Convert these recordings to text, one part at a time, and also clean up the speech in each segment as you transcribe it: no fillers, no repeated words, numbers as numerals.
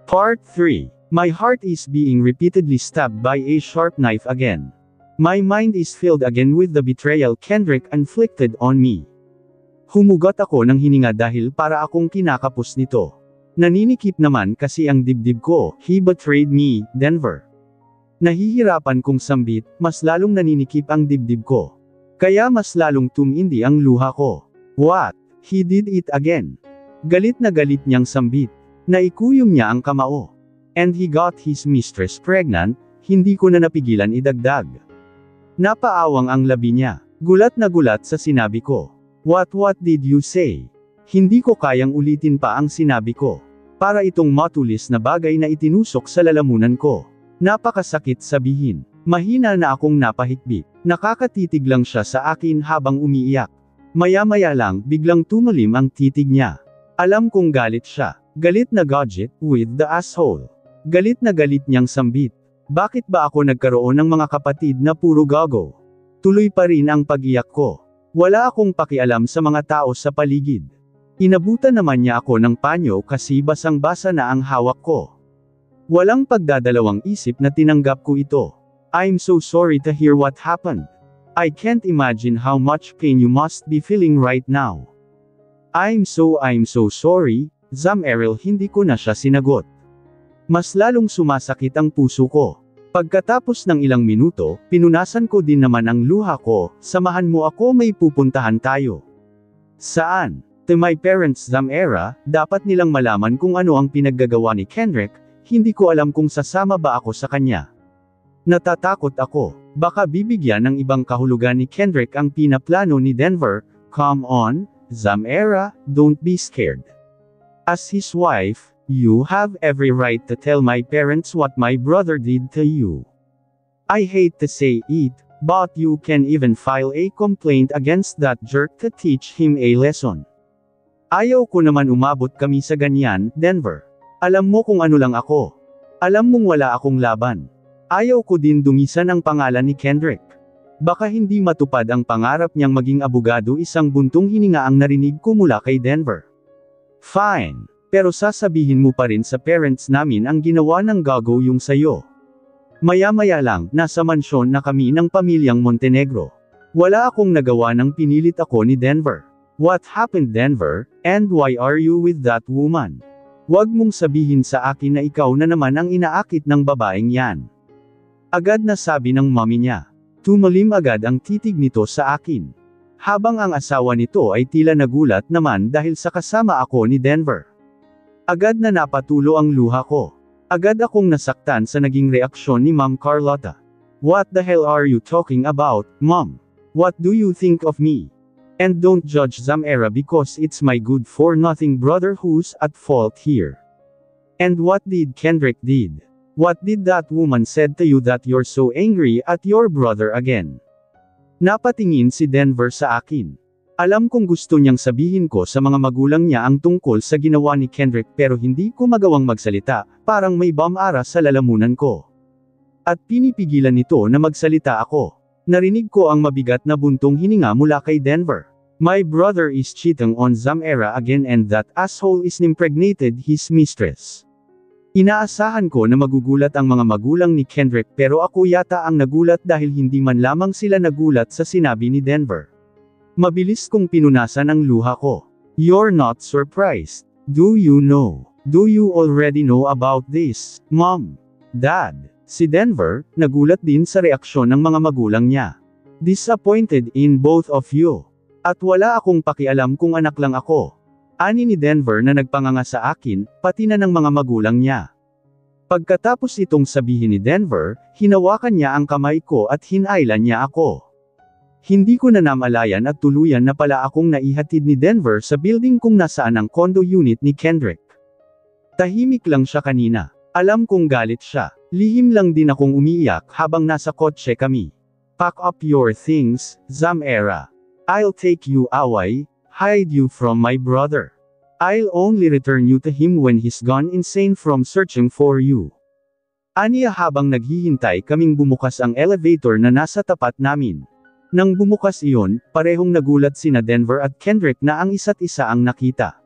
Part 3. My heart is being repeatedly stabbed by a sharp knife again. My mind is filled again with the betrayal Kendrick inflicted on me. Humugot ako ng hininga dahil para akong kinakapos nito. Naninikip naman kasi ang dibdib ko, he betrayed me, Denver. Nahihirapan kong sambit, mas lalong naninikip ang dibdib ko. Kaya mas lalong tumindi ang luha ko. What? He did it again. Galit na galit niyang sambit. Naikuyom niya ang kamao. And he got his mistress pregnant, hindi ko na napigilan idagdag. Napaawang ang labi niya. Gulat na gulat sa sinabi ko. What did you say? Hindi ko kayang ulitin pa ang sinabi ko. Para itong matulis na bagay na itinusok sa lalamunan ko. Napakasakit sabihin. Mahina na akong napahikbi. Nakakatitig lang siya sa akin habang umiiyak. Maya-maya lang, biglang tumalim ang titig niya. Alam kong galit siya. Galit na gadget, with the asshole. Galit na galit niyang sambit. Bakit ba ako nagkaroon ng mga kapatid na puro gago? Tuloy pa rin ang pag-iyak ko. Wala akong pakialam sa mga tao sa paligid. Inabutan naman niya ako ng panyo kasi basang-basa na ang hawak ko. Walang pagdadalawang isip na tinanggap ko ito. I'm so sorry to hear what happened. I can't imagine how much pain you must be feeling right now. I'm so sorry, Zam-Eril, hindi ko na siya sinagot. Mas lalong sumasakit ang puso ko. Pagkatapos ng ilang minuto, pinunasan ko din naman ang luha ko, samahan mo ako, may pupuntahan tayo. Saan? To my parents, Zam-Era, dapat nilang malaman kung ano ang pinaggagawa ni Kendrick, hindi ko alam kung sasama ba ako sa kanya. Natatakot ako, baka bibigyan ng ibang kahulugan ni Kendrick ang pinaplano ni Denver. Come on, Zam-Era, don't be scared. As his wife, you have every right to tell my parents what my brother did to you. I hate to say it, but you can even file a complaint against that jerk to teach him a lesson. Ayaw ko naman umabot kami sa ganyan, Denver. Alam mo kung ano lang ako. Alam mong wala akong laban. Ayaw ko din dumisan ang pangalan ni Kendrick. Baka hindi matupad ang pangarap niyang maging abogado. Isang buntong hininga ang narinig ko mula kay Denver. Fine. Pero sasabihin mo pa rin sa parents namin ang ginawa ng gago yung sayo. Maya-maya lang, nasa mansyon na kami ng pamilyang Montenegro. Wala akong nagawa nang pinilit ako ni Denver. What happened, Denver, and why are you with that woman? Huwag mong sabihin sa akin na ikaw na naman ang inaakit ng babaeng yan. Agad na sabi ng mommy niya. Tumalim agad ang titig nito sa akin. Habang ang asawa nito ay tila nagulat naman dahil sa kasama ako ni Denver. Agad na napatulo ang luha ko. Agad akong nasaktan sa naging reaksyon ni Ma'am Carlotta. What the hell are you talking about, Mom? What do you think of me? And don't judge Zam-Era because it's my good-for-nothing brother who's at fault here. And what did Kendrick did? What did that woman said to you that you're so angry at your brother again? Napatingin si Denver sa akin. Alam kong gusto niyang sabihin ko sa mga magulang niya ang tungkol sa ginawa ni Kendrick pero hindi ko magawang magsalita, parang may bamara sa lalamunan ko. At pinipigilan nito na magsalita ako. Narinig ko ang mabigat na buntong hininga mula kay Denver. My brother is cheating on Zam-Era again and that asshole is impregnated his mistress. Inaasahan ko na magugulat ang mga magulang ni Kendrick pero ako yata ang nagulat dahil hindi man lamang sila nagulat sa sinabi ni Denver. Mabilis kong pinunasan ang luha ko. You're not surprised. Do you know? Do you already know about this, Mom? Dad? Si Denver, nagulat din sa reaksyon ng mga magulang niya. Disappointed in both of you. At wala akong pakialam kung anak lang ako. Ani ni Denver na nagpanganga sa akin, pati na ng mga magulang niya. Pagkatapos itong sabihin ni Denver, hinawakan niya ang kamay ko at hinailan niya ako. Hindi ko na namalayan at tuluyan na pala akong naihatid ni Denver sa building kung nasaan ang condo unit ni Kendrick. Tahimik lang siya kanina. Alam kong galit siya. Lihim lang din akong umiiyak habang nasa kotse kami. Pack up your things, Zam-Era. I'll take you away. Hide you from my brother. I'll only return you to him when he's gone insane from searching for you. Aniya habang naghihintay kaming bumukas ang elevator na nasa tapat namin. Nang bumukas iyon, parehong nagulat sina Denver at Kendrick na ang isa't isa ang nakita.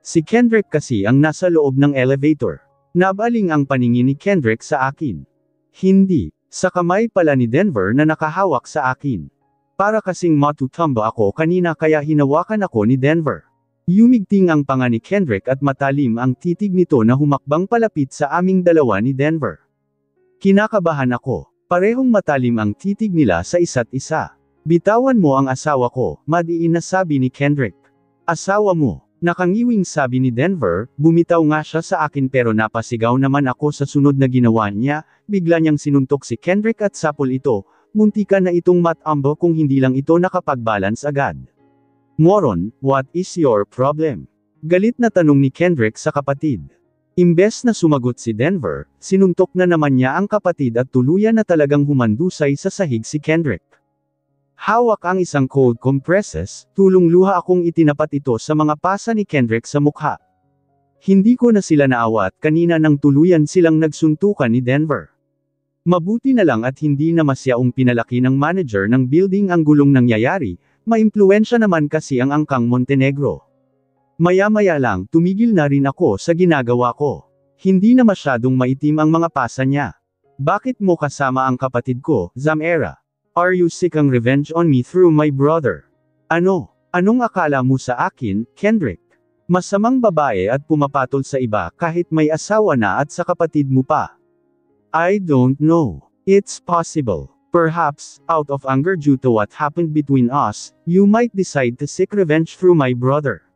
Si Kendrick kasi ang nasa loob ng elevator. Nabaling ang paningin ni Kendrick sa akin. Hindi, sa kamay pala ni Denver na nakahawak sa akin. Para kasing matutumba ako kanina kaya hinawakan ako ni Denver. Yumigting ang panga ni Kendrick at matalim ang titig nito na humakbang palapit sa aming dalawa ni Denver. Kinakabahan ako. Parehong matalim ang titig nila sa isa't isa. Bitawan mo ang asawa ko, madiin na sabi ni Kendrick. Asawa mo, nakangiwing sabi ni Denver, bumitaw nga siya sa akin pero napasigaw naman ako sa sunod na ginawa niya, bigla niyang sinuntok si Kendrick at sapol ito, muntika na itong matambo kung hindi lang ito nakapag-balance agad. Moron, what is your problem? Galit na tanong ni Kendrick sa kapatid. Imbes na sumagot si Denver, sinuntok na naman niya ang kapatid at tuluyan na talagang humandusay sa sahig si Kendrick. Hawak ang isang cold compresses, tulong-luha akong itinapat ito sa mga pasa ni Kendrick sa mukha. Hindi ko na sila naawat kanina nang tuluyan silang nagsuntukan ni Denver. Mabuti na lang at hindi na masyaong pinalaki ng manager ng building ang gulong nangyayari, maimpluwensya naman kasi ang angkang Montenegro. Maya-maya lang tumigil na rin ako sa ginagawa ko. Hindi na masyadong maitim ang mga pasa niya. Bakit mo kasama ang kapatid ko, Zamera? Are you seeking revenge on me through my brother? Ano? Anong akala mo sa akin, Kendrick? Masamang babae at pumapatol sa iba kahit may asawa na at sa kapatid mo pa. I don't know. It's possible. Perhaps, out of anger due to what happened between us, you might decide to seek revenge through my brother.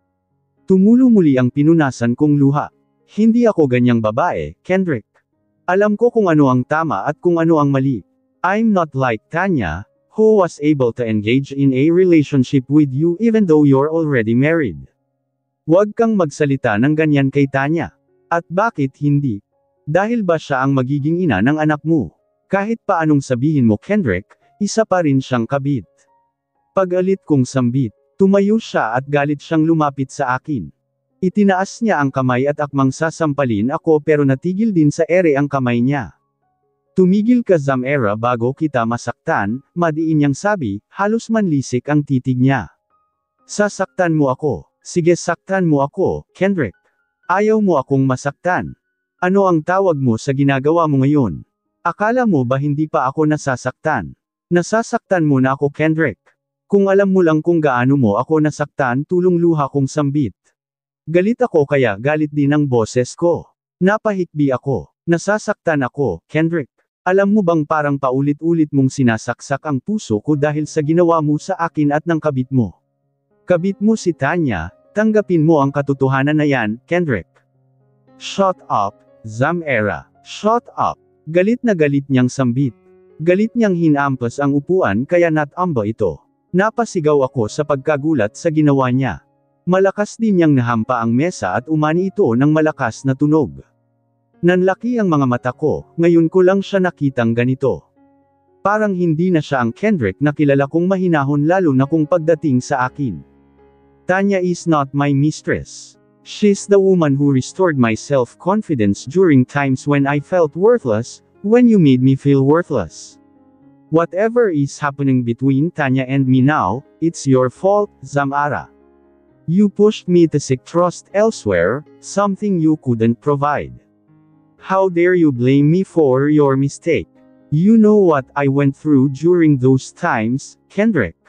Tumulo muli ang pinunasan kong luha. Hindi ako ganyang babae, Kendrick. Alam ko kung ano ang tama at kung ano ang mali. I'm not like Tanya, who was able to engage in a relationship with you even though you're already married. Huwag kang magsalita ng ganyan kay Tanya. At bakit hindi? Dahil ba siya ang magiging ina ng anak mo? Kahit paanong sabihin mo Kendrick, isa pa rin siyang kabit. Pag-alit kong sambit, tumayo siya at galit siyang lumapit sa akin. Itinaas niya ang kamay at akmang sasampalin ako pero natigil din sa ere ang kamay niya. Tumigil ka Zamera bago kita masaktan, madiin niyang sabi, halos manlisik ang titig niya. Sasaktan mo ako. Sige saktan mo ako, Kendrick. Ayaw mo akong masaktan. Ano ang tawag mo sa ginagawa mo ngayon? Akala mo ba hindi pa ako nasasaktan? Nasasaktan mo na ako Kendrick. Kung alam mo lang kung gaano mo ako nasaktan tulong luha kong sambit. Galit ako kaya galit din ang boses ko. Napahikbi ako. Nasasaktan ako, Kendrick. Alam mo bang parang paulit-ulit mong sinasaksak ang puso ko dahil sa ginawa mo sa akin at ng kabit mo? Kabit mo si Tanya, tanggapin mo ang katotohanan na yan, Kendrick. Shut up, Zamera. Shut up. Galit na galit niyang sambit. Galit niyang hinampas ang upuan kaya natamba ito. Napasigaw ako sa pagkagulat sa ginawa niya. Malakas din niyang nahampa ang mesa at umani ito ng malakas na tunog. Nanlaki ang mga mata ko, ngayon ko lang siya nakitang ganito. Parang hindi na siya ang Kendrick na kilala kong mahinahon lalo na kung pagdating sa akin. Tanya is not my mistress. She's the woman who restored my self-confidence during times when I felt worthless, when you made me feel worthless. Whatever is happening between Tanya and me now, it's your fault, Zamara. You pushed me to seek trust elsewhere, something you couldn't provide. How dare you blame me for your mistake? You know what I went through during those times, Kendrick.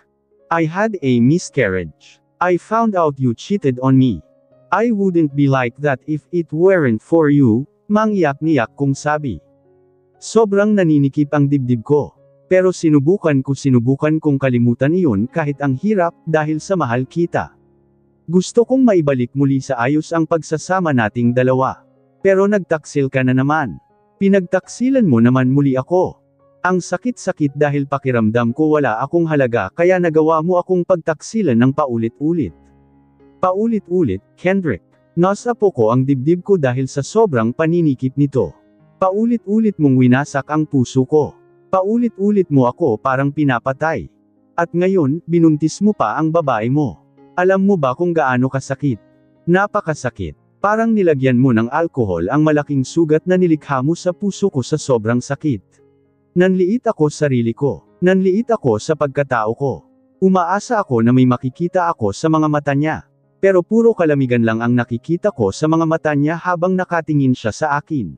I had a miscarriage. I found out you cheated on me. I wouldn't be like that if it weren't for you, mangiyak-niyak kong sabi. Sobrang naninikip ang dibdib ko. Pero sinubukan kong kalimutan iyon kahit ang hirap dahil sa mahal kita. Gusto kong maibalik muli sa ayos ang pagsasama nating dalawa. Pero nagtaksil ka na naman. Pinagtaksilan mo naman muli ako. Ang sakit-sakit dahil pakiramdam ko wala akong halaga kaya nagawa mo akong pagtaksilan ng paulit-ulit. Paulit-ulit, Kendrick. Nasapo ko ang dibdib ko dahil sa sobrang paninikip nito. Paulit-ulit mong winasak ang puso ko. Paulit-ulit mo ako parang pinapatay. At ngayon, binuntis mo pa ang babae mo. Alam mo ba kung gaano kasakit? Napakasakit. Parang nilagyan mo ng alkohol ang malaking sugat na nilikha mo sa puso ko sa sobrang sakit. Nanliit ako sarili ko. Nanliit ako sa pagkatao ko. Umaasa ako na may makikita ako sa mga mata niya. Pero puro kalamigan lang ang nakikita ko sa mga mata niya habang nakatingin siya sa akin.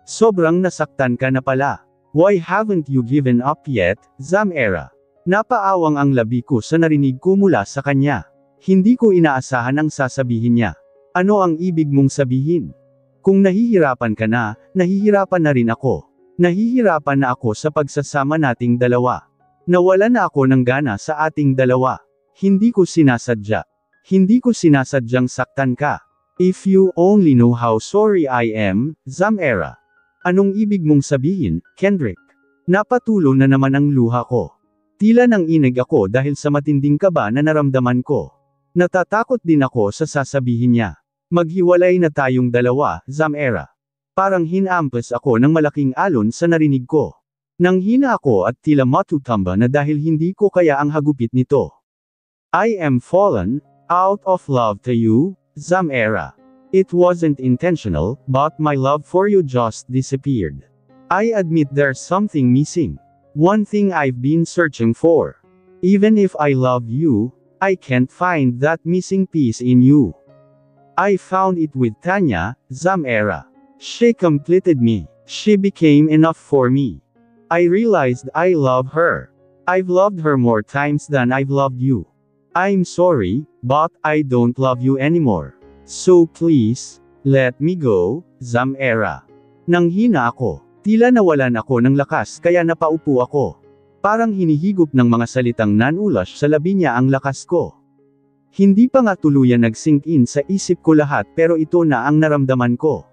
Sobrang nasaktan ka na pala. Why haven't you given up yet, Zamera? Napaawang ang labi ko sa narinig ko mula sa kanya. Hindi ko inaasahan ang sasabihin niya. Ano ang ibig mong sabihin? Kung nahihirapan ka na, nahihirapan na rin ako. Nahihirapan na ako sa pagsasama nating dalawa. Nawala na ako ng gana sa ating dalawa. Hindi ko sinasadya. Hindi ko sinasadyang saktan ka. If you only know how sorry I am, Zamera. Anong ibig mong sabihin, Kendrick? Napatulo na naman ang luha ko. Tila nang inig ako dahil sa matinding kaba na naramdaman ko. Natatakot din ako sa sasabihin niya. Maghiwalay na tayong dalawa, Zamera. Parang hinampas ako ng malaking alon sa narinig ko. Nanghina ako at tila matutamba na dahil hindi ko kaya ang hagupit nito. I am fallen, out of love to you, Zamera. It wasn't intentional, but my love for you just disappeared. I admit there's something missing. One thing I've been searching for. Even if I love you, I can't find that missing piece in you. I found it with Tanya, Zamera. She completed me. She became enough for me. I realized I love her. I've loved her more times than I've loved you. I'm sorry, but I don't love you anymore. So please, let me go, Zamera. Nanghina ako. Tila nawalan ako ng lakas kaya napaupo ako. Parang hinihigop ng mga salitang nanulas sa labi niya ang lakas ko. Hindi pa nga tuluyan nag-sink in sa isip ko lahat pero ito na ang naramdaman ko.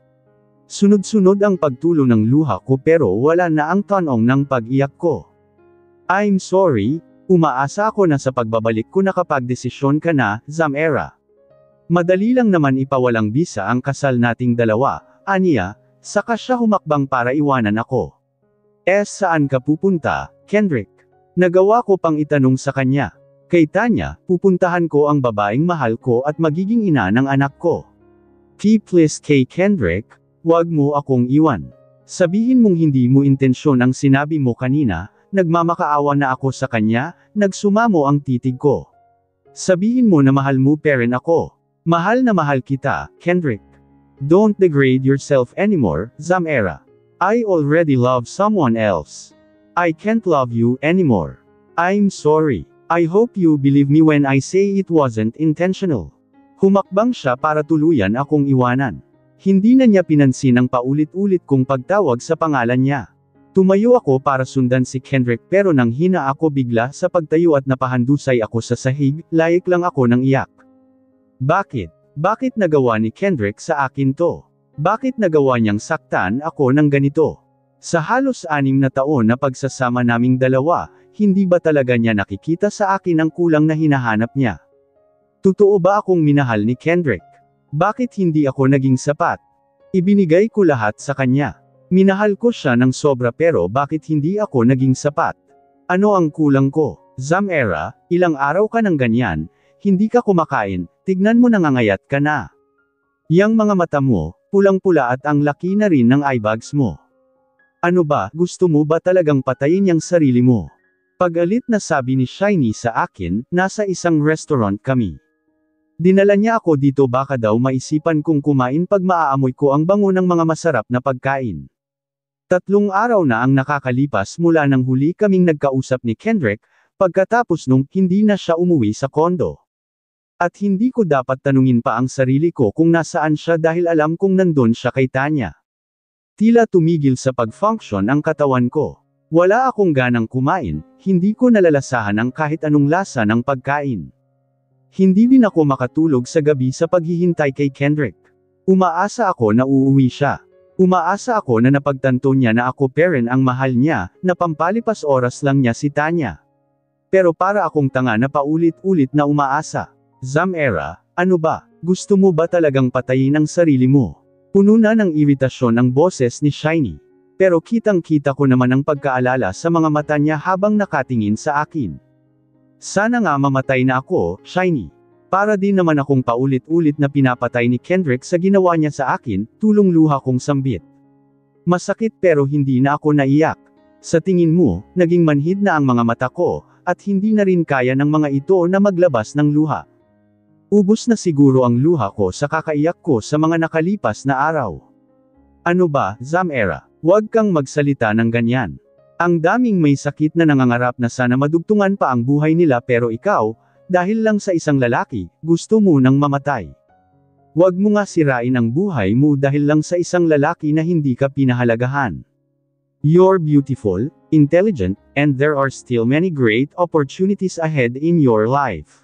Sunod-sunod ang pagtulo ng luha ko pero wala na ang tanong ng pag-iyak ko. I'm sorry, umaasa ako na sa pagbabalik ko nakapagdesisyon ka na, Zamera. Madali lang naman ipawalang bisa ang kasal nating dalawa, aniya, saka siya humakbang para iwanan ako. Saan ka pupunta, Kendrick? Nagawa ko pang itanong sa kanya. Kay Tanya, pupuntahan ko ang babaeng mahal ko at magiging ina ng anak ko. Please kay Kendrick, wag mo akong iwan. Sabihin mong hindi mo intensyon ang sinabi mo kanina, nagmamakaawa na ako sa kanya, nagsumamo ang titig ko. Sabihin mo na mahal mo pa rin ako. Mahal na mahal kita, Kendrick. Don't degrade yourself anymore, Zamera. I already love someone else. I can't love you anymore. I'm sorry. I hope you believe me when I say it wasn't intentional. Humakbang siya para tuluyan akong iwanan. Hindi na niya pinansin ang paulit-ulit kong pagtawag sa pangalan niya. Tumayo ako para sundan si Kendrick pero nanghina ako bigla sa pagtayo at napahandusay ako sa sahig, layik lang ako ng iyak. Bakit? Bakit nagawa ni Kendrick sa akin to? Bakit nagawa niyang saktan ako ng ganito? Sa halos 6 na taon na pagsasama naming dalawa, hindi ba talaga niya nakikita sa akin ang kulang na hinahanap niya? Totoo ba akong minahal ni Kendrick? Bakit hindi ako naging sapat? Ibinigay ko lahat sa kanya. Minahal ko siya ng sobra pero bakit hindi ako naging sapat? Ano ang kulang ko? Zamera, ilang araw ka ng ganyan, hindi ka kumakain, tignan mo nangangayat ka na. Yang mga mata mo, pulang-pula at ang laki na rin ng eyebags mo. Ano ba, gusto mo ba talagang patayin yang sarili mo? Pagalit na sabi ni Shiny sa akin, nasa isang restaurant kami. Dinala niya ako dito baka daw maisipan kong kumain pag maaamoy ko ang bango ng mga masarap na pagkain. 3 araw na ang nakakalipas mula nang huli kaming nagkausap ni Kendrick, pagkatapos nung hindi na siya umuwi sa kondo. At hindi ko dapat tanungin pa ang sarili ko kung nasaan siya dahil alam kong nandun siya kay Tanya. Tila tumigil sa pag-function ang katawan ko. Wala akong ganang kumain, hindi ko nalalasahan ang kahit anong lasa ng pagkain. Hindi din ako makatulog sa gabi sa paghihintay kay Kendrick. Umaasa ako na uuwi siya. Umaasa ako na napagtanto niya na ako pa rin ang mahal niya, na pampalipas oras lang niya si Tanya. Pero para akong tanga na paulit-ulit na umaasa. Zamera, ano ba? Gusto mo ba talagang patayin ang sarili mo? Puno na ng iritasyon ang boses ni Shiny. Pero kitang-kita ko naman ang pagkaalala sa mga mata niya habang nakatingin sa akin. Sana nga mamatay na ako, Shiny. Para din naman akong paulit-ulit na pinapatay ni Kendrick sa ginawa niya sa akin, tulong luha kong sambit. Masakit pero hindi na ako naiyak. Sa tingin mo, naging manhid na ang mga mata ko, at hindi na rin kaya ng mga ito na maglabas ng luha. Ubos na siguro ang luha ko sa kakaiyak ko sa mga nakalipas na araw. Ano ba, Zamera? Huwag kang magsalita ng ganyan. Ang daming may sakit na nangangarap na sana madugtungan pa ang buhay nila pero ikaw, dahil lang sa isang lalaki, gusto mo nang mamatay. Huwag mo nga sirain ang buhay mo dahil lang sa isang lalaki na hindi ka pinahalagahan. You're beautiful, intelligent, and there are still many great opportunities ahead in your life.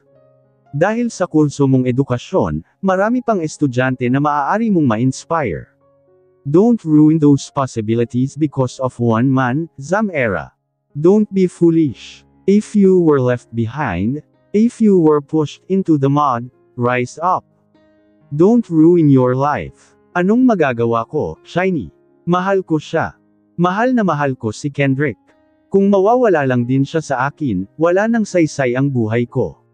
Dahil sa kurso mong edukasyon, marami pang estudyante na maaari mong ma-inspire. Don't ruin those possibilities because of one man, Zamera. Don't be foolish. If you were left behind, if you were pushed into the mud, rise up. Don't ruin your life. Anong magagawa ko, Shiny? Mahal ko siya. Mahal na mahal ko si Kendrick. Kung mawawala lang din siya sa akin, wala nang saysay ang buhay ko.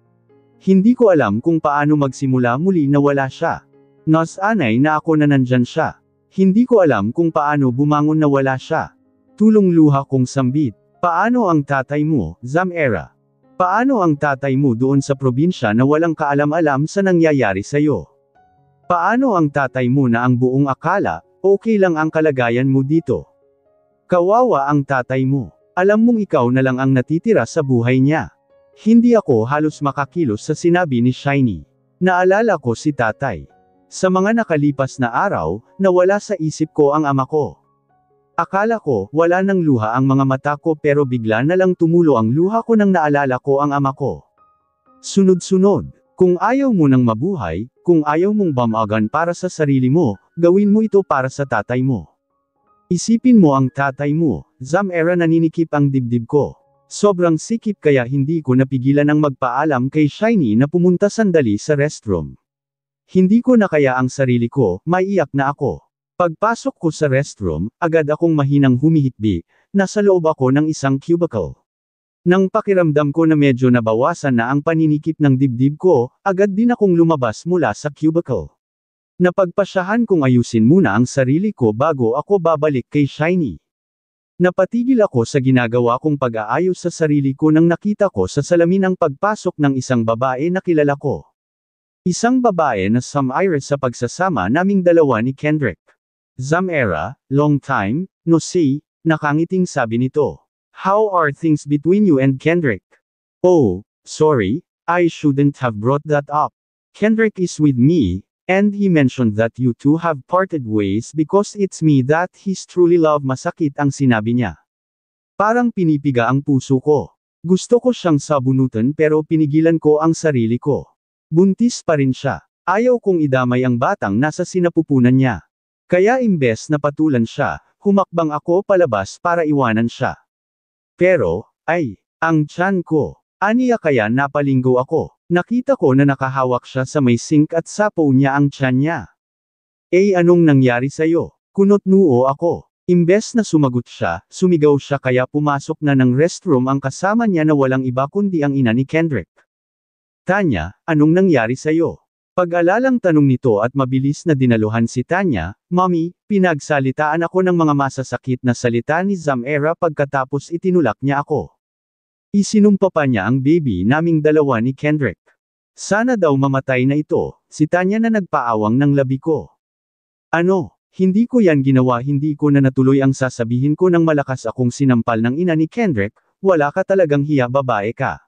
Hindi ko alam kung paano magsimula muli na wala siya. Nasanay na ako na nandyan siya. Hindi ko alam kung paano bumangon na wala siya. Tulong luha kong sambit. Paano ang tatay mo, Zamera? Paano ang tatay mo doon sa probinsya na walang kaalam-alam sa nangyayari sa'yo? Paano ang tatay mo na ang buong akala, okay lang ang kalagayan mo dito? Kawawa ang tatay mo. Alam mong ikaw na lang ang natitira sa buhay niya. Hindi ako halos makakilos sa sinabi ni Shiny. Naalala ko si tatay. Sa mga nakalipas na araw, nawala sa isip ko ang ama ko. Akala ko, wala nang luha ang mga mata ko pero bigla na lang tumulo ang luha ko nang naalala ko ang ama ko. Sunod-sunod. Kung ayaw mo nang mabuhay, kung ayaw mong bamagan para sa sarili mo, gawin mo ito para sa tatay mo. Isipin mo ang tatay mo, Zamera, naninikip ang dibdib ko. Sobrang sikip kaya hindi ko napigilan ang magpaalam kay Shiny na pumunta sandali sa restroom. Hindi ko na kaya ang sarili ko, maiyak na ako. Pagpasok ko sa restroom, agad akong mahinang humihikbi, nasa loob ako ng isang cubicle. Nang pakiramdam ko na medyo nabawasan na ang paninikip ng dibdib ko, agad din akong lumabas mula sa cubicle. Napagpasyahan kong ayusin muna ang sarili ko bago ako babalik kay Shiny. Napatigil ako sa ginagawa kong pag-aayos sa sarili ko nang nakita ko sa salamin ang pagpasok ng isang babae na kilala ko. Isang babae na sumire sa pagsasama naming dalawa ni Kendrick. Zamera, long time, no see, nakangiting sabi nito. How are things between you and Kendrick? Oh, sorry, I shouldn't have brought that up. Kendrick is with me, and he mentioned that you two have parted ways because it's me that he's truly love. Masakit ang sinabi niya. Parang pinipiga ang puso ko. Gusto ko siyang sabunutan pero pinigilan ko ang sarili ko. Buntis pa rin siya. Ayaw kong idamay ang batang nasa sinapupunan niya. Kaya imbes na patulan siya, humakbang ako palabas para iwanan siya. Pero, ang tiyan ko. Aniya kaya napalinggo ako. Nakita ko na nakahawak siya sa may sink at sapaw niya ang tiyan niya. Anong nangyari sa'yo? Kunot noo ako. Imbes na sumagot siya, sumigaw siya kaya pumasok na ng restroom ang kasama niya na walang iba kundi ang ina ni Kendrick. Tanya, anong nangyari sa'yo? Pag-alalang tanong nito at mabilis na dinaluhan si Tanya, Mommy, pinagsalitaan ako ng mga masasakit na salita ni Zamera pagkatapos itinulak niya ako. Isinumpa pa niya ang baby naming dalawa ni Kendrick. Sana daw mamatay na ito, si Tanya na nagpaawang ng labi ko. Ano, hindi ko yan ginawa, hindi ko na natuloy ang sasabihin ko nang malakas akong sinampal ng ina ni Kendrick, wala ka talagang hiya, babae ka.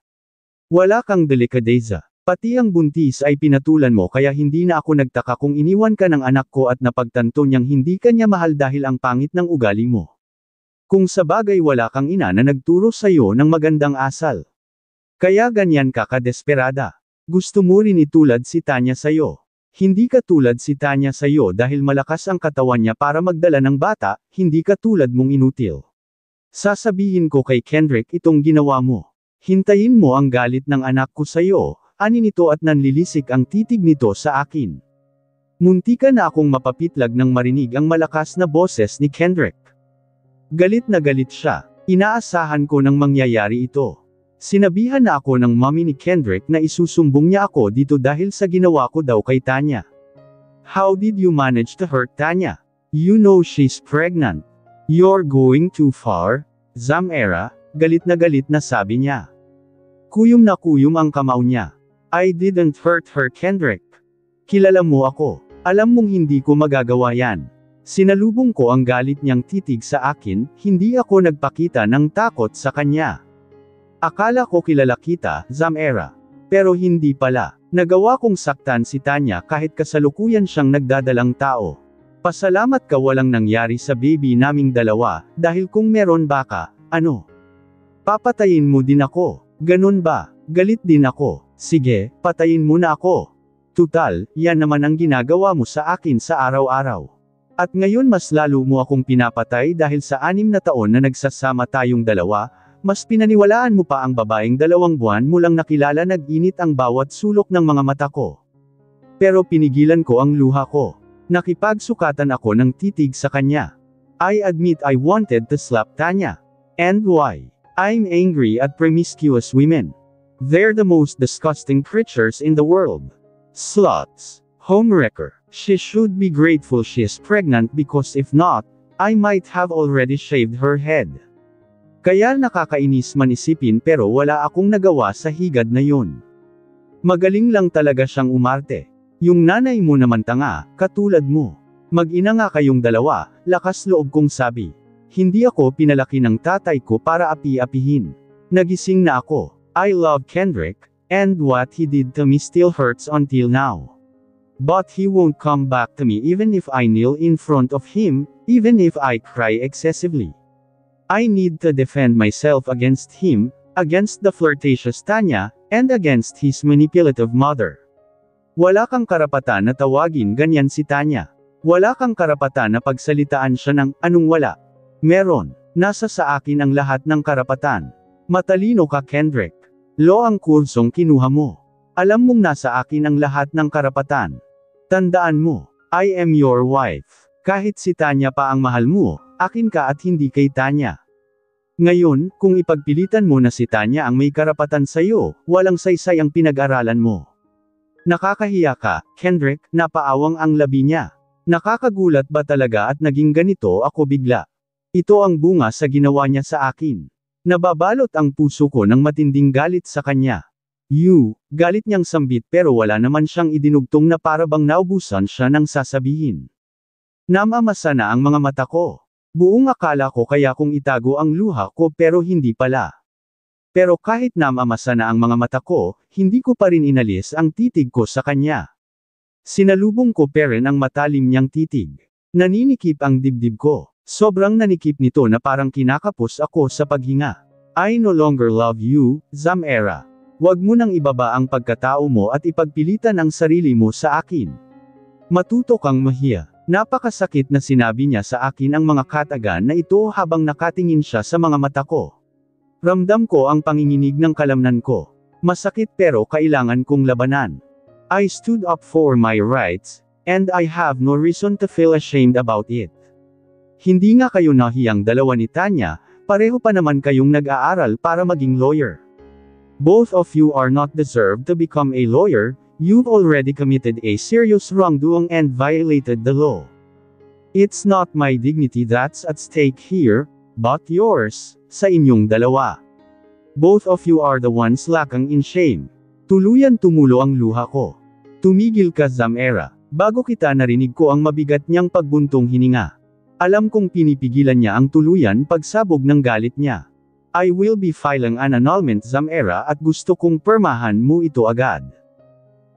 Wala kang delikadeza. Pati ang buntis ay pinatulan mo kaya hindi na ako nagtaka kung iniwan ka ng anak ko at napagtanto niyang hindi ka niya mahal dahil ang pangit ng ugali mo. Kung sa bagay wala kang ina na nagturo sa'yo ng magandang asal. Kaya ganyan ka kadesperada. Gusto mo rin itulad si Tanya sa'yo. Hindi ka tulad si Tanya sa'yo dahil malakas ang katawan niya para magdala ng bata, hindi ka tulad mong inutil. Sasabihin ko kay Kendrick itong ginawa mo. Hintayin mo ang galit ng anak ko sa'yo. Ani nito at nanlilisik ang titig nito sa akin. Muntika na akong mapapitlag nang marinig ang malakas na boses ni Kendrick. Galit na galit siya. Inaasahan ko nang mangyayari ito. Sinabihan na ako ng mommy ni Kendrick na isusumbong niya ako dito dahil sa ginawa ko daw kay Tanya. How did you manage to hurt Tanya? You know she's pregnant. You're going too far, Zamera, galit na sabi niya. Kuyom na kuyom ang kamao niya. I didn't hurt her, Kendrick. Kilala mo ako. Alam mong hindi ko magagawa yan. Sinalubong ko ang galit niyang titig sa akin, hindi ako nagpakita ng takot sa kanya. Akala ko kilala kita, Zamera. Pero hindi pala. Nagawa kong saktan si Tanya kahit kasalukuyan siyang nagdadalang tao. Pasalamat ka walang nangyari sa baby naming dalawa, dahil kung meron baka, ano? Papatayin mo din ako. Ganun ba? Galit din ako. Sige, patayin mo na ako. Tutal, yan naman ang ginagawa mo sa akin sa araw-araw. At ngayon mas lalo mo akong pinapatay dahil sa 6 na taon na nagsasama tayong dalawa, mas pinaniwalaan mo pa ang babaeng 2 buwan mo lang nakilala nag-init ang bawat sulok ng mga mata ko. Pero pinigilan ko ang luha ko. Nakipagsukatan ako ng titig sa kanya. I admit I wanted to slap Tanya. And why? I'm angry at promiscuous women. They're the most disgusting creatures in the world. Sluts. Homewrecker. She should be grateful she is pregnant because if not, I might have already shaved her head. Kaya nakakainis man isipin pero wala akong nagawa sa higad na yun. Magaling lang talaga siyang umarte. Yung nanay mo naman tanga, katulad mo. Mag-ina nga kayong dalawa, lakas loob kong sabi. Hindi ako pinalaki ng tatay ko para api-apihin. Nagising na ako. I love Kendrick, and what he did to me still hurts until now. But he won't come back to me even if I kneel in front of him, even if I cry excessively. I need to defend myself against him, against the flirtatious Tanya, and against his manipulative mother. Wala kang karapatan na tawagin ganyan si Tanya. Wala kang karapatan na pagsalitaan siya ng anong wala. Meron. Nasa sa akin ang lahat ng karapatan. Matalino ka, Kendrick. Law ang kursong kinuha mo. Alam mong nasa akin ang lahat ng karapatan. Tandaan mo, I am your wife. Kahit si Tanya pa ang mahal mo, akin ka at hindi kay Tanya. Ngayon, kung ipagpilitan mo na si Tanya ang may karapatan sa'yo, walang saysay ang pinag-aralan mo. Nakakahiya ka, Kendrick, napaawang ang labi niya. Nakakagulat ba talaga at naging ganito ako bigla? Ito ang bunga sa ginawa niya sa akin. Nababalot ang puso ko ng matinding galit sa kanya. Galit niyang sambit pero wala naman siyang idinugtong na para bang naubusan siya ng sasabihin. Namamasa na ang mga mata ko. Buong akala ko kaya kong itago ang luha ko pero hindi pala. Pero kahit namamasa na ang mga mata ko, hindi ko pa rin inalis ang titig ko sa kanya. Sinalubong ko pa rin ang matalim niyang titig. Naninikip ang dibdib ko. Sobrang nanikip nito na parang kinakapos ako sa paghinga. I no longer love you, Zamera. Huwag mo nang ibaba ang pagkatao mo at ipagpilitan ang sarili mo sa akin. Matuto kang mahiya. Napakasakit na sinabi niya sa akin ang mga katagan na ito habang nakatingin siya sa mga mata ko. Ramdam ko ang panginginig ng kalamnan ko. Masakit pero kailangan kong labanan. I stood up for my rights, and I have no reason to feel ashamed about it. Hindi nga kayo nahiyang dalawa ni Tanya, pareho pa naman kayong nag-aaral para maging lawyer. Both of you are not deserved to become a lawyer, you've already committed a serious wrongdoing and violated the law. It's not my dignity that's at stake here, but yours, sa inyong dalawa. Both of you are the ones lacking in shame. Tuluyan tumulo ang luha ko. Tumigil ka, Zamera. Bago kita narinig ko ang mabigat niyang pagbuntong hininga. Alam kong pinipigilan niya ang tuluyan pagsabog ng galit niya. I will be filing an annulment, Zamera, at gusto kong permahan mo ito agad.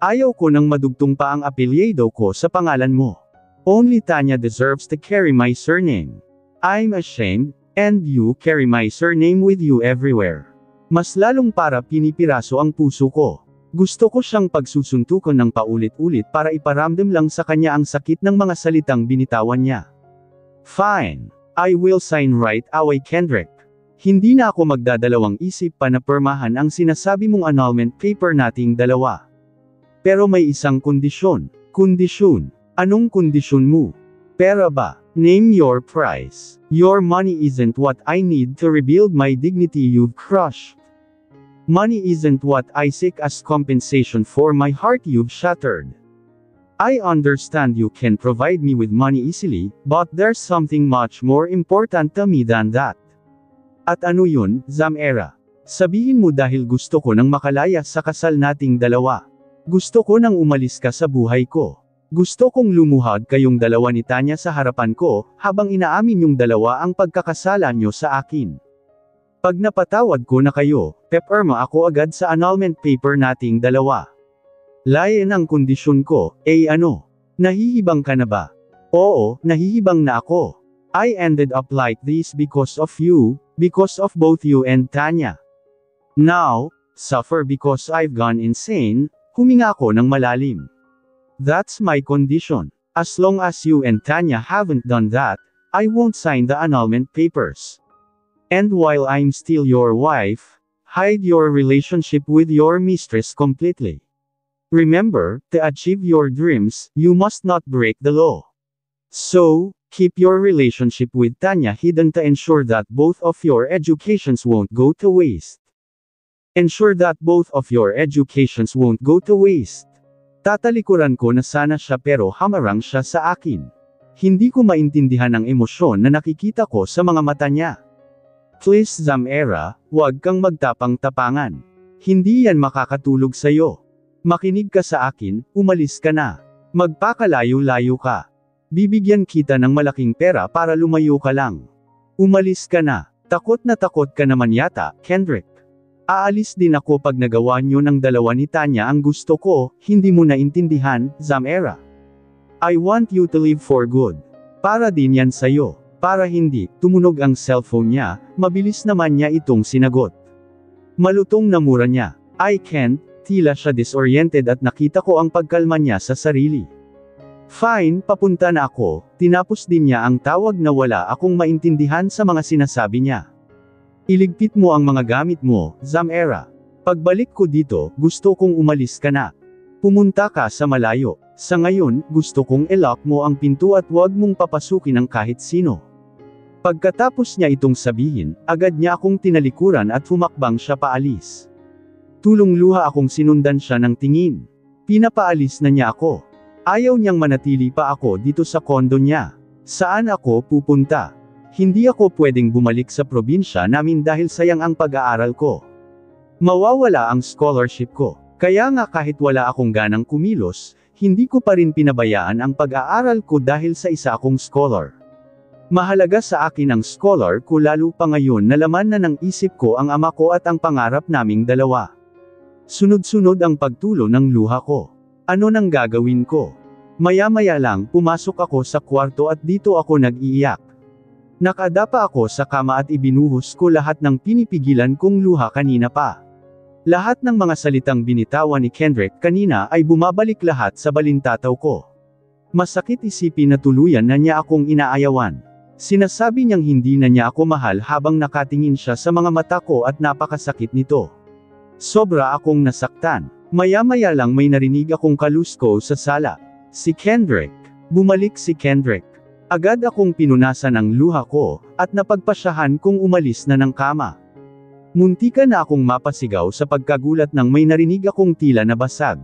Ayaw ko nang madugtong pa ang apelyido ko sa pangalan mo. Only Tanya deserves to carry my surname. I'm ashamed, and you carry my surname with you everywhere. Mas lalong para pinipiraso ang puso ko. Gusto ko siyang pagsusuntukan ng paulit-ulit para iparamdam lang sa kanya ang sakit ng mga salitang binitawan niya. Fine. I will sign right away, Kendrick. Hindi na ako magdadalawang isip pa na permahan ang sinasabi mong annulment paper nating dalawa. Pero may isang kondisyon. Kondisyon? Anong kondisyon mo? Pera ba? Name your price. Your money isn't what I need to rebuild my dignity you've crushed. Money isn't what I seek as compensation for my heart you've shattered. I understand you can provide me with money easily, but there's something much more important to me than that. At ano yun, Zamera? Sabihin mo dahil gusto ko nang makalaya sa kasal nating dalawa. Gusto ko nang umalis ka sa buhay ko. Gusto kong lumuhad kayong dalawa ni Tanya sa harapan ko, habang inaamin yung dalawa ang pagkakasala nyo sa akin. Pag napatawad ko na kayo, pepirma ako agad sa annulment paper nating dalawa. Layan ang kondisyon ko, ano? Nahihibang ka na ba? Oo, nahihibang na ako. I ended up like this because of you, because of both you and Tanya. Now, suffer because I've gone insane, huminga ako ng malalim. That's my condition. As long as you and Tanya haven't done that, I won't sign the annulment papers. And while I'm still your wife, hide your relationship with your mistress completely. Remember, to achieve your dreams, you must not break the law. So, keep your relationship with Tanya hidden to ensure that both of your educations won't go to waste. Ensure that both of your educations won't go to waste. Tatalikuran ko na sana siya pero hamarang siya sa akin. Hindi ko maintindihan ang emosyon na nakikita ko sa mga mata niya. Please Zamera, huwag kang magtapang-tapangan. Hindi yan makakatulog sa'yo. Makinig ka sa akin, umalis ka na. Magpakalayo-layo ka. Bibigyan kita ng malaking pera para lumayo ka lang. Umalis ka na. Takot ka naman yata, Kendrick. Aalis din ako pag nagawa nyo ng dalawa ni Tanya ang gusto ko, hindi mo naintindihan, Zamera. I want you to live for good. Para din yan sa'yo. Para hindi, tumunog ang cellphone niya, mabilis naman niya itong sinagot. Malutong na mura niya. I can't, tila siya disoriented at nakita ko ang pagkalma niya sa sarili. Fine, papunta na ako, tinapos din niya ang tawag na wala akong maintindihan sa mga sinasabi niya. Iligpit mo ang mga gamit mo, Zamera. Pagbalik ko dito, gusto kong umalis ka na. Pumunta ka sa malayo. Sa ngayon, gusto kong i-lock mo ang pinto at huwag mong papasukin ang kahit sino. Pagkatapos niya itong sabihin, agad niya akong tinalikuran at humakbang siya paalis. Tulong-luha akong sinundan siya ng tingin. Pinapaalis na niya ako. Ayaw niyang manatili pa ako dito sa kondo niya. Saan ako pupunta? Hindi ako pwedeng bumalik sa probinsya namin dahil sayang ang pag-aaral ko. Mawawala ang scholarship ko. Kaya nga kahit wala akong ganang kumilos, hindi ko pa rin pinabayaan ang pag-aaral ko dahil sa isa akong scholar. Mahalaga sa akin ang scholar ko lalo pa ngayon na laman na ng isip ko ang ama ko at ang pangarap naming dalawa. Sunod-sunod ang pagtulo ng luha ko. Ano nang gagawin ko? Maya-maya lang pumasok ako sa kwarto at dito ako nag-iiyak. Nakadapa ako sa kama at ibinuhos ko lahat ng pinipigilan kong luha kanina pa. Lahat ng mga salitang binitawan ni Kendrick kanina ay bumabalik lahat sa balintataw ko. Masakit isipin na tuluyan na niya akong inaayawan. Sinasabi niyang hindi na niya ako mahal habang nakatingin siya sa mga mata ko at napakasakit nito. Sobra akong nasaktan. Maya-maya lang may narinig akong kalusko sa sala. Si Kendrick. Bumalik si Kendrick. Agad akong pinunasan ang luha ko, at napagpasyahan kong umalis na ng kama. Muntika na akong mapasigaw sa pagkagulat nang may narinig akong tila na basag.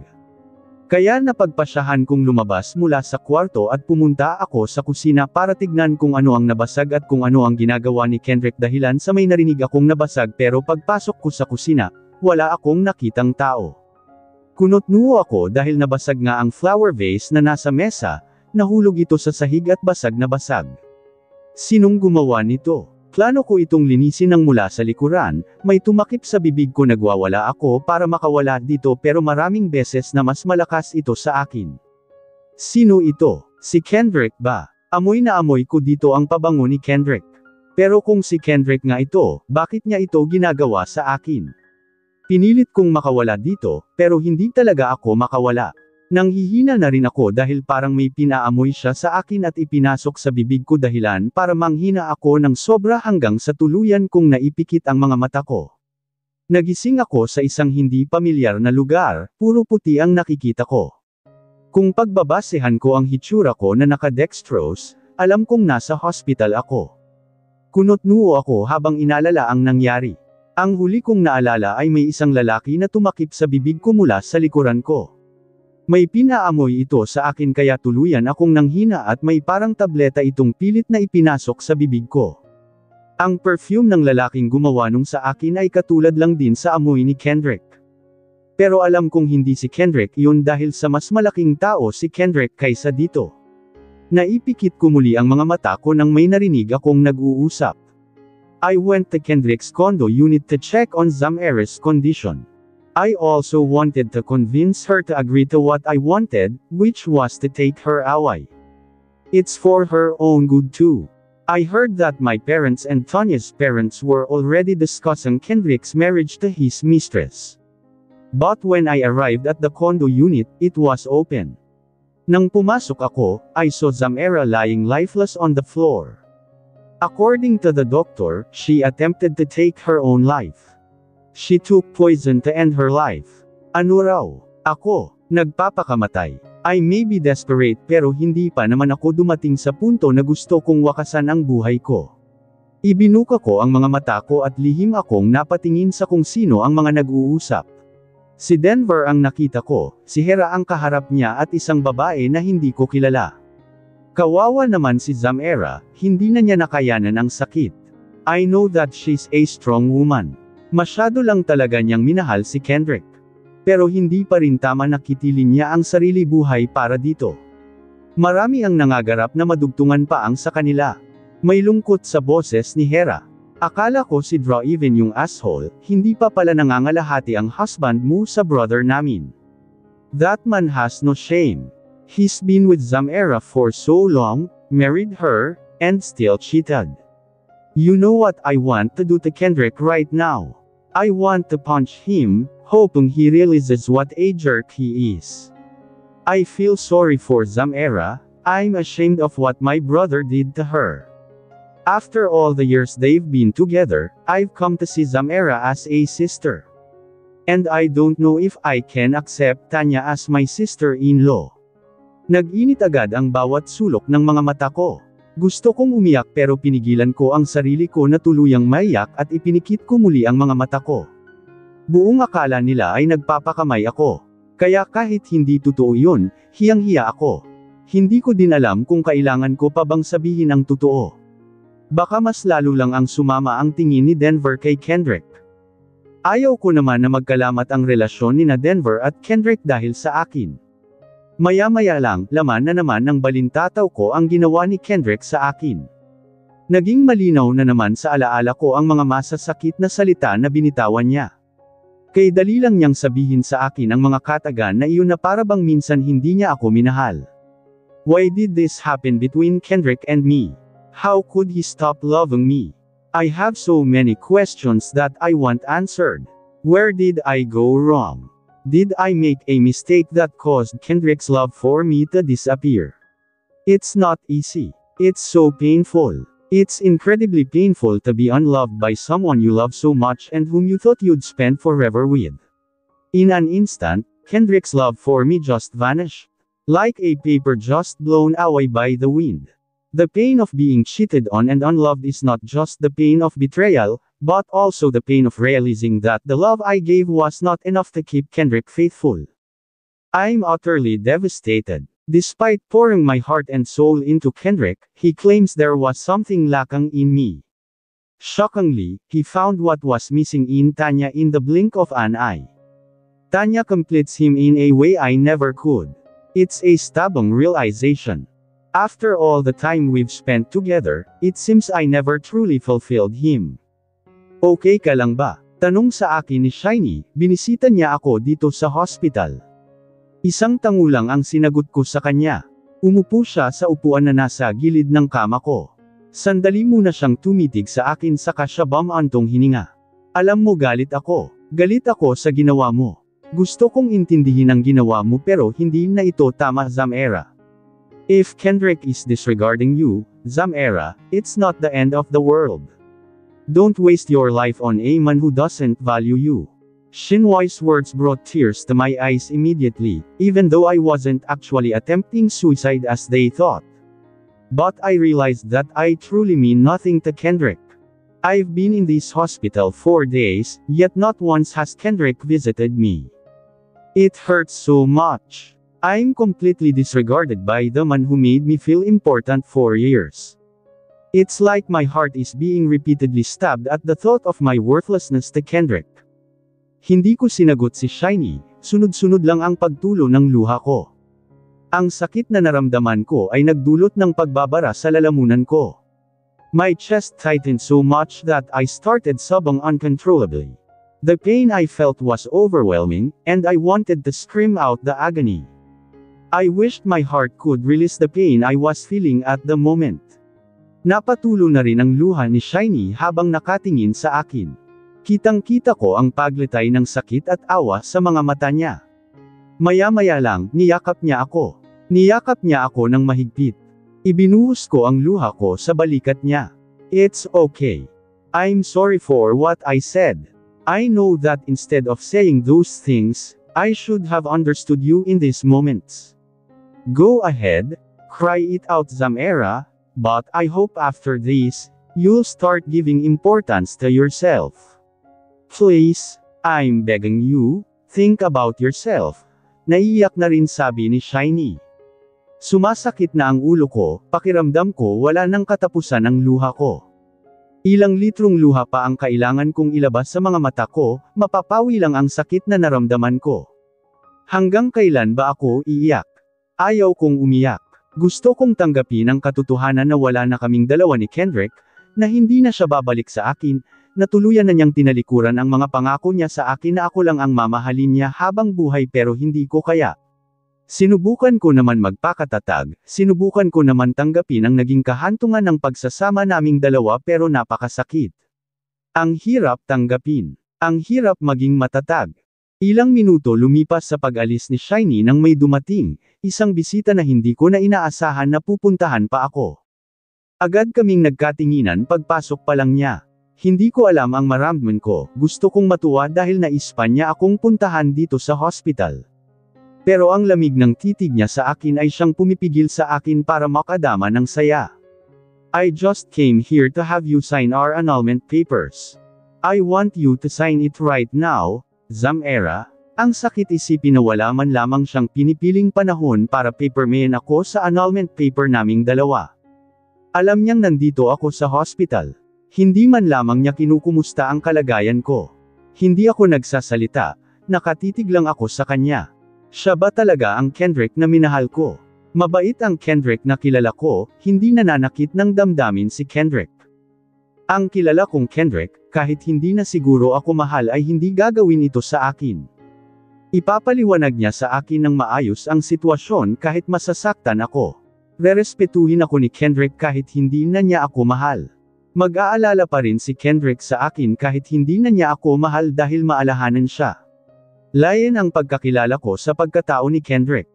Kaya napagpasyahan kong lumabas mula sa kwarto at pumunta ako sa kusina para tignan kung ano ang nabasag at kung ano ang ginagawa ni Kendrick dahilan sa may narinig akong nabasag pero pagpasok ko sa kusina, wala akong nakitang tao. Kunot-nuo ako dahil nabasag nga ang flower vase na nasa mesa. Nahulog ito sa sahig at basag na basag. Sinong gumawa nito? Plano ko itong linisin ng mula sa likuran, may tumakip sa bibig ko nagwawala ako para makawala dito pero maraming beses na mas malakas ito sa akin. Sino ito? Si Kendrick ba? Amoy na amoy ko dito ang pabango ni Kendrick. Pero kung si Kendrick nga ito, bakit niya ito ginagawa sa akin? Pinilit kong makawala dito, pero hindi talaga ako makawala. Nanghihina na rin ako dahil parang may pinaamoy siya sa akin at ipinasok sa bibig ko dahilan para manghina ako ng sobra hanggang sa tuluyan kong naipikit ang mga mata ko. Nagising ako sa isang hindi pamilyar na lugar, puro puti ang nakikita ko. Kung pagbabasehan ko ang hitsura ko na naka-dextrose, alam kong nasa hospital ako. Kunot-nuo ako habang inalala ang nangyari. Ang huli kong naalala ay may isang lalaki na tumakip sa bibig ko mula sa likuran ko. May pinaamoy ito sa akin kaya tuluyan akong nanghina at may parang tableta itong pilit na ipinasok sa bibig ko. Ang perfume ng lalaking gumawa nung sa akin ay katulad lang din sa amoy ni Kendrick. Pero alam kong hindi si Kendrick yun dahil sa mas malaking tao si Kendrick kaysa dito. Naipikit ko muli ang mga mata ko nang may narinig akong nag-uusap. I went to Kendrick's condo unit to check on Zamera's condition. I also wanted to convince her to agree to what I wanted, which was to take her away. It's for her own good too. I heard that my parents and Tanya's parents were already discussing Kendrick's marriage to his mistress. But when I arrived at the condo unit, it was open. Nang pumasok ako, I saw Zamera lying lifeless on the floor. According to the doctor, she attempted to take her own life. She took poison to end her life. Ano raw? Ako, nagpapakamatay. I may be desperate pero hindi pa naman ako dumating sa punto na gusto kong wakasan ang buhay ko. Ibinuka ko ang mga mata ko at lihim akong napatingin sa kung sino ang mga nag-uusap. Si Denver ang nakita ko, si Hera ang kaharap niya at isang babae na hindi ko kilala. Kawawa naman si Zamera, hindi na niya nakayanan ang sakit. I know that she's a strong woman. Masyado lang talaga niyang minahal si Kendrick. Pero hindi pa rin tama na kitilin niya ang sarili buhay para dito. Marami ang nangagarap na madugtungan pa ang sa kanila. May lungkot sa boses ni Hera. Akala ko si Draw even yung asshole, hindi pa pala nangangalahati ang husband mo sa brother namin. That man has no shame. He's been with Zamera for so long, married her, and still cheated. You know what I want to do to Kendrick right now? I want to punch him, hoping he realizes what a jerk he is. I feel sorry for Zamera, I'm ashamed of what my brother did to her. After all the years they've been together, I've come to see Zamera as a sister. And I don't know if I can accept Tanya as my sister-in-law. Nag-init agad ang bawat sulok ng mga mata ko. Gusto kong umiyak pero pinigilan ko ang sarili ko na tuluyang maiyak at ipinikit ko muli ang mga mata ko. Buong akala nila ay nagpapakamay ako. Kaya kahit hindi totoo yun, hiyang-hiya ako. Hindi ko din alam kung kailangan ko pa bang sabihin ang totoo. Baka mas lalo lang ang sumama ang tingin ni Denver kay Kendrick. Ayaw ko naman na magkalamat ang relasyon ni Denver at Kendrick dahil sa akin. Maya-maya lang, laman na naman ng balintataw ko ang ginawa ni Kendrick sa akin. Naging malinaw na naman sa alaala ko ang mga masasakit na salita na binitawan niya. Kay dali lang niyang sabihin sa akin ang mga katagan na iyon na parabang minsan hindi niya ako minahal. Why did this happen between Kendrick and me? How could he stop loving me? I have so many questions that I want answered. Where did I go wrong? Did I make a mistake that caused Kendrick's love for me to disappear? It's not easy. It's so painful. It's incredibly painful to be unloved by someone you love so much and whom you thought you'd spend forever with. In an instant, Kendrick's love for me just vanished. Like a paper just blown away by the wind. The pain of being cheated on and unloved is not just the pain of betrayal, but also the pain of realizing that the love I gave was not enough to keep Kendrick faithful. I'm utterly devastated. Despite pouring my heart and soul into Kendrick, he claims there was something lacking in me. Shockingly, he found what was missing in Tanya in the blink of an eye. Tanya completes him in a way I never could. It's a stabbing realization. After all the time we've spent together, it seems I never truly fulfilled him. Okay ka lang ba? Tanong sa akin ni Shiny, binisita niya ako dito sa hospital. Isang tango lang ang sinagot ko sa kanya. Umupo siya sa upuan na nasa gilid ng kama ko. Sandali muna siyang tumitig sa akin saka siya bumantong hininga. Alam mo galit ako. Galit ako sa ginawa mo. Gusto kong intindihin ang ginawa mo pero hindi na ito tama Zamera. If Kendrick is disregarding you, Zamera, it's not the end of the world. Don't waste your life on a man who doesn't value you. Shinwai's words brought tears to my eyes immediately, even though I wasn't actually attempting suicide as they thought. But I realized that I truly mean nothing to Kendrick. I've been in this hospital 4 days, yet not once has Kendrick visited me. It hurts so much. I'm completely disregarded by the man who made me feel important for years. It's like my heart is being repeatedly stabbed at the thought of my worthlessness to Kendrick. Hindi ko sinagot si Shiny, sunod-sunod lang ang pagtulo ng luha ko. Ang sakit na naramdaman ko ay nagdulot ng pagbabara sa lalamunan ko. My chest tightened so much that I started sobbing uncontrollably. The pain I felt was overwhelming, and I wanted to scream out the agony. I wished my heart could release the pain I was feeling at the moment. Napatulo na rin ang luha ni Shiny habang nakatingin sa akin. Kitang-kita ko ang paglitay ng sakit at awa sa mga mata niya. Maya-maya lang, niyakap niya ako. Niyakap niya ako ng mahigpit. Ibinuhos ko ang luha ko sa balikat niya. It's okay. I'm sorry for what I said. I know that instead of saying those things, I should have understood you in these moments. Go ahead, cry it out Zamera, but I hope after this, you'll start giving importance to yourself. Please, I'm begging you, think about yourself. Naiiyak na rin sabi ni Shiny. Sumasakit na ang ulo ko, pakiramdam ko wala nang katapusan ang luha ko. Ilang litrong luha pa ang kailangan kong ilabas sa mga mata ko, mapapawi lang ang sakit na naramdaman ko. Hanggang kailan ba ako iiyak? Ayaw kong umiyak. Gusto kong tanggapin ang katotohanan na wala na kaming dalawa ni Kendrick, na hindi na siya babalik sa akin, na tuluyan na niyang tinalikuran ang mga pangako niya sa akin na ako lang ang mamahalin niya habang buhay pero hindi ko kaya. Sinubukan ko naman magpakatatag, sinubukan ko naman tanggapin ang naging kahantungan ng pagsasama naming dalawa pero napakasakit. Ang hirap tanggapin. Ang hirap maging matatag. Ilang minuto lumipas sa pag-alis ni Shiny nang may dumating, isang bisita na hindi ko na inaasahan na pupuntahan pa ako. Agad kaming nagkatinginan pagpasok pa lang niya. Hindi ko alam ang maramdaman ko, gusto kong matuwa dahil naispan niya akong puntahan dito sa hospital. Pero ang lamig ng titig niya sa akin ay siyang pumipigil sa akin para makadama ng saya. I just came here to have you sign our annulment papers. I want you to sign it right now, Zamera. Ang sakit isipin na wala man lamang siyang pinipiling panahon para paperman ako sa annulment paper naming dalawa. Alam niyang nandito ako sa hospital. Hindi man lamang niya kinukumusta ang kalagayan ko. Hindi ako nagsasalita, nakatitig lang ako sa kanya. Siya ba talaga ang Kendrick na minahal ko? Mabait ang Kendrick na kilala ko, hindi nananakit ng damdamin si Kendrick. Ang kilala kong Kendrick, kahit hindi na siguro ako mahal ay hindi gagawin ito sa akin. Ipapaliwanag niya sa akin ng maayos ang sitwasyon kahit masasaktan ako. Rerespetuhin ako ni Kendrick kahit hindi na niya ako mahal. Mag-aalala pa rin si Kendrick sa akin kahit hindi na niya ako mahal dahil maalahanan siya. Layan ang pagkakilala ko sa pagkatao ni Kendrick.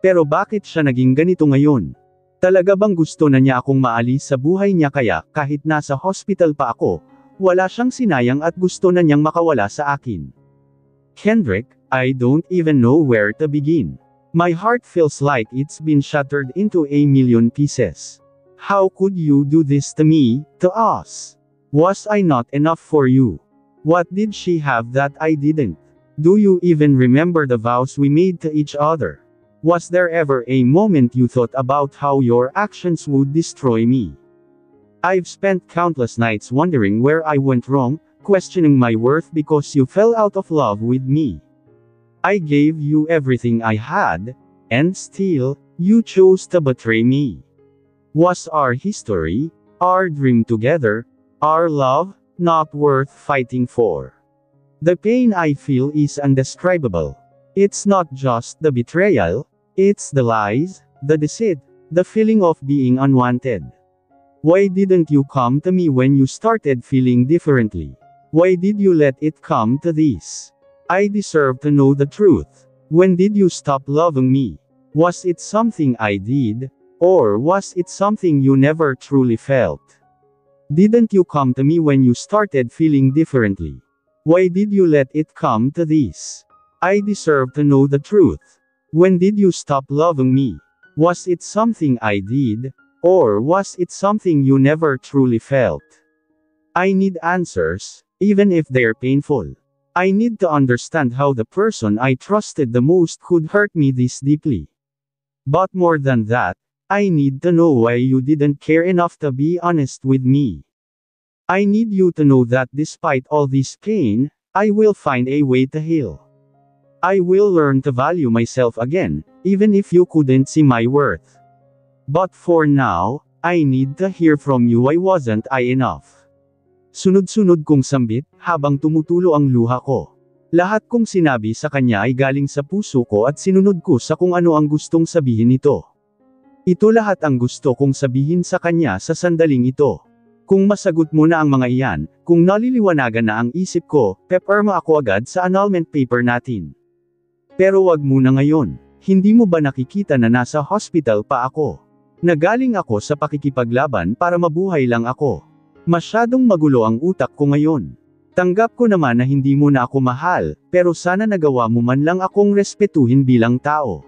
Pero bakit siya naging ganito ngayon? Talaga bang gusto na niya akong maalis sa buhay niya kaya, kahit nasa hospital pa ako, wala siyang sinayang at gusto na niyang makawala sa akin? Kendrick, I don't even know where to begin. My heart feels like it's been shattered into a million pieces. How could you do this to me, to us? Was I not enough for you? What did she have that I didn't? Do you even remember the vows we made to each other? Was there ever a moment you thought about how your actions would destroy me? I've spent countless nights wondering where I went wrong, questioning my worth because you fell out of love with me. I gave you everything I had, and still, you chose to betray me. Was our history, our dream together, our love, not worth fighting for? The pain I feel is indescribable. It's not just the betrayal, it's the lies, the deceit, the feeling of being unwanted. Why didn't you come to me when you started feeling differently? Why did you let it come to this? I deserve to know the truth. When did you stop loving me? Was it something I did? Or was it something you never truly felt? Didn't you come to me when you started feeling differently? Why did you let it come to this? I deserve to know the truth. When did you stop loving me? Was it something I did? Or was it something you never truly felt? I need answers, even if they're painful. I need to understand how the person I trusted the most could hurt me this deeply. But more than that, I need to know why you didn't care enough to be honest with me. I need you to know that despite all this pain, I will find a way to heal. I will learn to value myself again, even if you couldn't see my worth. But for now, I need to hear from you, why wasn't I enough? Sunod-sunod kong sambit, habang tumutulo ang luha ko. Lahat kong sinabi sa kanya ay galing sa puso ko at sinunod ko sa kung ano ang gustong sabihin nito. Ito lahat ang gusto kong sabihin sa kanya sa sandaling ito. Kung masagot mo na ang mga iyan, kung naliliwanagan na ang isip ko, pepper mo ako agad sa annulment paper natin. Pero wag muna ngayon. Hindi mo ba nakikita na nasa hospital pa ako? Nagaling ako sa pakikipaglaban para mabuhay lang ako. Masyadong magulo ang utak ko ngayon. Tanggap ko naman na hindi mo na ako mahal, pero sana nagawa mo man lang akong respetuhin bilang tao.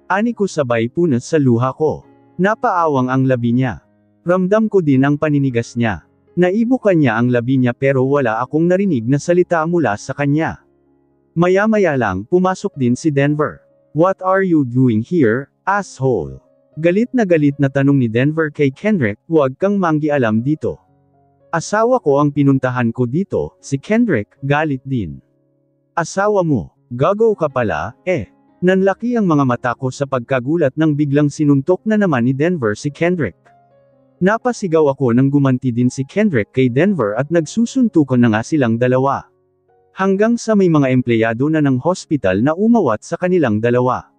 Ani ko sabay punas sa luha ko. Napaawang ang labi niya. Ramdam ko din ang paninigas niya. Naibukan niya ang labi niya pero wala akong narinig na salita mula sa kanya. Maya-maya lang, pumasok din si Denver. What are you doing here, asshole? Galit na tanong ni Denver kay Kendrick, huwag kang manggialam dito. Asawa ko ang pinuntahan ko dito, si Kendrick, galit din. Asawa mo, gago ka pala, eh. Nanlaki ang mga mata ko sa pagkagulat nang biglang sinuntok na naman ni Denver si Kendrick. Napasigaw ako nang gumanti din si Kendrick kay Denver at nagsusuntukan na nga silang dalawa. Hanggang sa may mga empleyado na ng hospital na umawat sa kanilang dalawa.